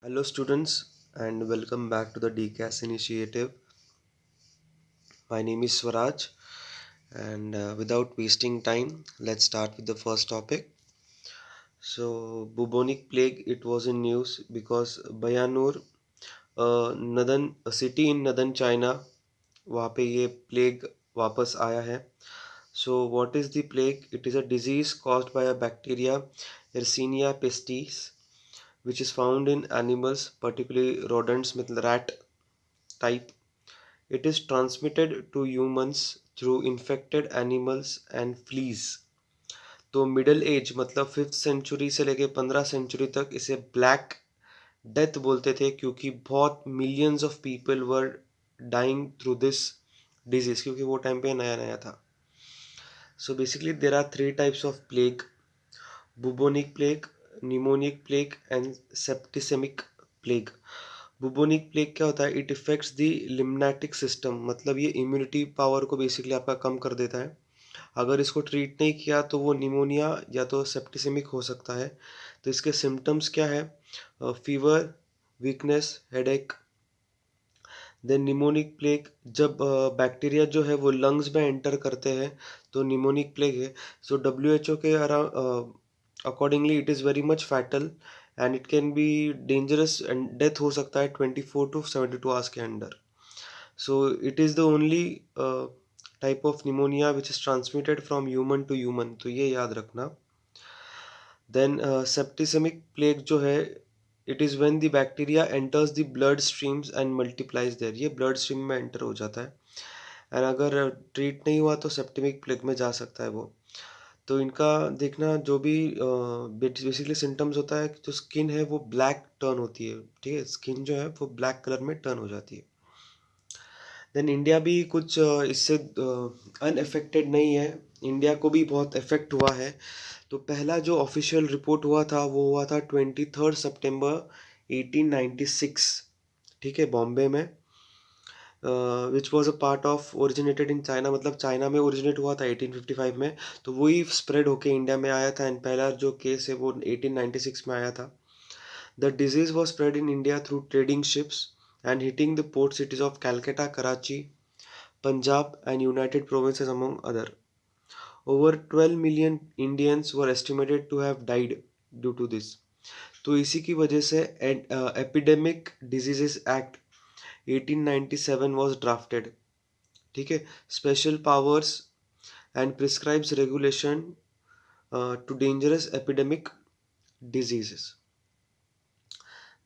Hello, students, and welcome back to the DCAS initiative. My name is Swaraj, and without wasting time, let's start with the first topic. So, bubonic plague, it was in news because Bayanur, a city in northern China, वहाँ पे ये plague वापस आया है. So, what is the plague? It is a disease caused by a bacteria, Yersinia pestis, which is found in animals, particularly rodents, मतलब rat type. It is transmitted to humans through infected animals and fleas. तो middle age मतलब 5th century से लेके 15 century तक इसे black death बोलते थे क्योंकि बहुत millions of people were dying through this disease क्योंकि वो टाइम पे नया नया था. So basically there are three types of plague: bubonic plague, pneumonic plague and septicemic plague. Bubonic plague क्या होता है? It affects the lymphatic system, मतलब ये इम्यूनिटी पावर को बेसिकली आपका कम कर देता है. अगर इसको ट्रीट नहीं किया तो वो निमोनिया या तो सेप्टिसेमिक हो सकता है. तो इसके सिम्टम्स क्या है? Fever, weakness, headache. Then pneumonic plague, जब बैक्टीरिया जो है वो लंग्स में एंटर करते हैं तो निमोनिक प्लेग है. सो WHO के around accordingly it is very much fatal and it can be dangerous and death हो सकता है 24 to 72 आवर्स के अंदर. So it is the only type of pneumonia which is transmitted from human to human, तो ये याद रखना. Then septicemic plague जो है, it is when the bacteria enters the blood streams and multiplies there. ये blood stream में enter हो जाता है एंड अगर ट्रीट नहीं हुआ तो सेप्टिमिक प्लेग में जा सकता है वो. तो इनका देखना, जो भी बेसिकली सिम्टम्स होता है, जो स्किन है वो ब्लैक टर्न होती है. ठीक है, स्किन जो है वो ब्लैक कलर में टर्न हो जाती है. देन इंडिया भी कुछ इससे अनअफेक्टेड नहीं है. इंडिया को भी बहुत इफेक्ट हुआ है. तो पहला जो ऑफिशियल रिपोर्ट हुआ था वो हुआ था 23 सितंबर 1896. ठीक है, बॉम्बे में, which was a part of originated in China, मतलब चाइना में ओरिजिनेट हुआ था 1855 में. तो वही स्प्रेड होके इंडिया में आया था एंड पहला जो केस है वो 1896 में आया था. The disease was spread in India through trading ships and hitting the port cities of Calcutta, Karachi, Punjab and United Provinces among other. Over 12 million Indians were estimated to have died due to this. तो इसी की वजह से epidemic diseases act 1897 was drafted. ठीक है, special powers and prescribes regulation to dangerous epidemic diseases.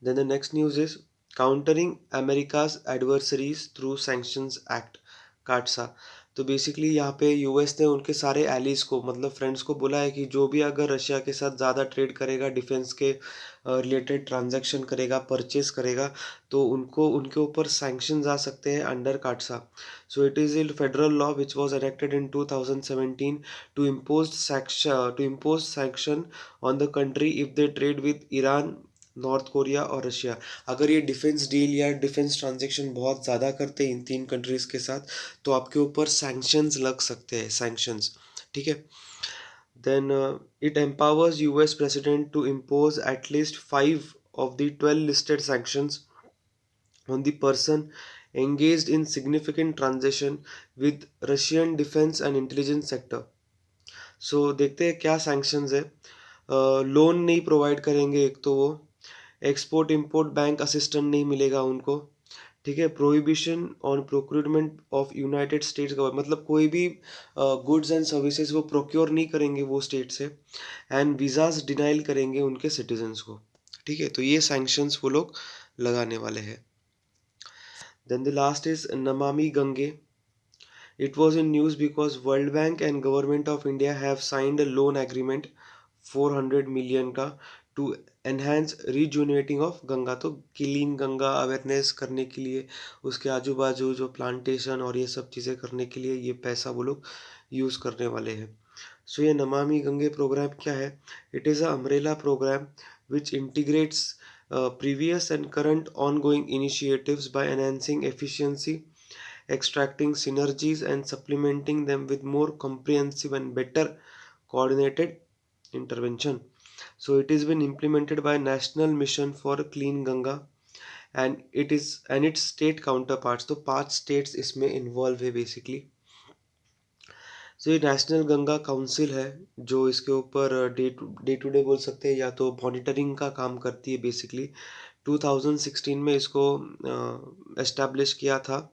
Then the next news is countering America's adversaries through sanctions act, काटसा. तो basically यहाँ पे यूएस ने उनके सारे एलीज को, मतलब फ्रेंड्स को, बोला है कि जो भी अगर रशिया के साथ ज़्यादा ट्रेड करेगा, डिफेंस के रिलेटेड ट्रांजैक्शन करेगा, परचेस करेगा, तो उनको उनके ऊपर सैंक्शंस आ सकते हैं under CAATSA. So it is a federal law which was enacted in 2017 to impose sanction on the country if they trade with Iran, North Korea और रशिया. अगर ये डिफेंस डील या डिफेंस ट्रांजैक्शन बहुत ज़्यादा करते हैं इन तीन कंट्रीज़ के साथ तो आपके ऊपर सैंक्शंस लग सकते हैं, सैंक्शंस. ठीक है. Then it empowers US president to impose at least 5 of the 12 listed sanctions on the person engaged in significant transaction with Russian defense and intelligence sector. सो देखते हैं क्या सैंक्शंस है. लोन नहीं प्रोवाइड करेंगे, एक तो वो एक्सपोर्ट इंपोर्ट बैंक असिस्टेंट नहीं मिलेगा उनको. ठीक है, prohibition on procurement of United states government, मतलब कोई भी गुड्स एंड सर्विसेज वो प्रोक्योर नहीं करेंगे वो स्टेट से. एंड वीज़ाज डिनाइल करेंगे उनके सिटीजन्स को. ठीक है, तो ये सैंक्शंस वो लोग लगाने वाले हैं. Then the last is Namami Gange. It was in news because World Bank and Government of India have signed a loan agreement 400 million का to enhance rejuvenating of Ganga. तो क्लीन गंगा अवेयरनेस करने के लिए, उसके आजू बाजू जो प्लांटेशन और ये सब चीज़ें करने के लिए ये पैसा वो लोग यूज़ करने वाले हैं. सो ये नमामि गंगे प्रोग्राम क्या है? It is a umbrella programme which integrates previous and current ongoing initiatives by enhancing efficiency, extracting synergies and supplementing them with more comprehensive and better coordinated intervention. So it has been implemented by National Mission for Clean Ganga, and its state counterparts, तो 5 states इसमें involve है basically. So ये national Ganga council है जो इसके ऊपर day to day बोल सकते हैं या तो मॉनिटरिंग का काम करती है बेसिकली. 2016 में इसको एस्टैब्लिश किया था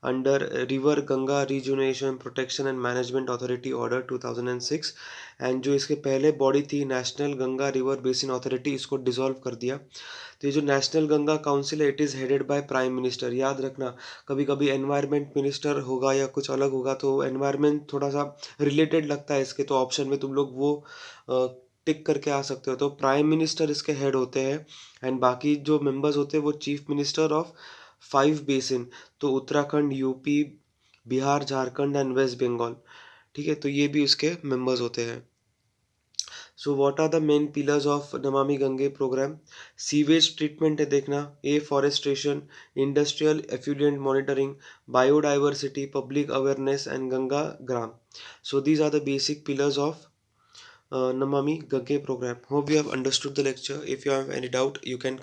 under river Ganga rejuvenation protection and management authority order 2006. And जो इसके पहले बॉडी थी national Ganga river basin authority, इसको डिसॉल्व कर दिया. तो ये जो नेशनल गंगा काउंसिल है it is headed by prime minister. याद रखना, कभी कभी एनवायरनमेंट मिनिस्टर होगा या कुछ अलग होगा तो एनवायरनमेंट थोड़ा सा रिलेटेड लगता है इसके, तो ऑप्शन में तुम लोग वो टिक करके आ सकते हो. तो प्राइम मिनिस्टर इसके हेड होते हैं एंड बाकी जो मेंबर्स होते हैं वो चीफ मिनिस्टर ऑफ 5 बेसिन, तो उत्तराखंड, यूपी, बिहार, झारखंड एंड वेस्ट बंगाल. ठीक है, तो ये भी उसके मेंबर्स होते हैं. So what are the main pillars of Namami Gange program? Sewage treatment है देखना, afforestation, industrial effluent monitoring, biodiversity, public awareness and Ganga Gram. So these are the basic pillars of Namami Gange program. Hope you have understood the lecture. If you have any doubt, you can